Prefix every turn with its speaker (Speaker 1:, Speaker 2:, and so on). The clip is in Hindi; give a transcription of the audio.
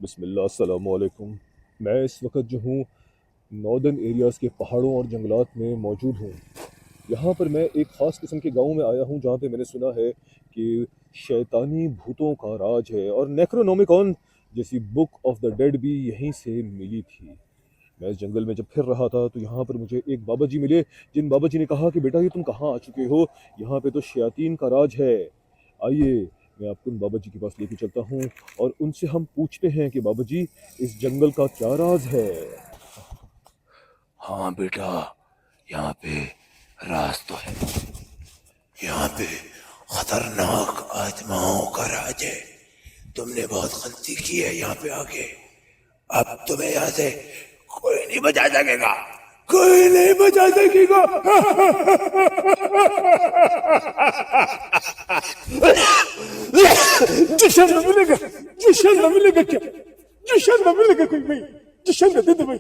Speaker 1: बिस्मिल्लाह अस्सलाम वालेकुम। मैं इस वक्त जो हूँ नॉर्दर्न एरियाज़ के पहाड़ों और जंगलात में मौजूद हूँ। यहाँ पर मैं एक ख़ास किस्म के गांव में आया हूँ जहाँ पे मैंने सुना है कि शैतानी भूतों का राज है और नेक्रोनोमिकॉन जैसी बुक ऑफ द डेड भी यहीं से मिली थी। मैं इस जंगल में जब फिर रहा था तो यहाँ पर मुझे एक बाबा जी मिले, जिन बाबा जी ने कहा कि बेटा ये तुम कहाँ आ चुके हो, यहाँ पे तो शयातीन का राज है। आइए मैं आपको उन बाबा जी के पास लेके चलता हूँ और उनसे हम पूछते हैं कि बाबा जी इस जंगल का क्या राज है।
Speaker 2: हाँ बेटा, यहाँ पे राज तो है। यहाँ पे खतरनाक आत्माओं का राज है। तुमने बहुत गलती की है यहाँ पे आके। अब तुम्हें यहाँ से कोई नहीं बचा सकेगा, कोई नहीं बचा सकेगा।
Speaker 3: जशन न मिलेगा, जशन न मिलेगा क्या? जशन न मिलेगा कोई भाई, जशन न दे दे भाई।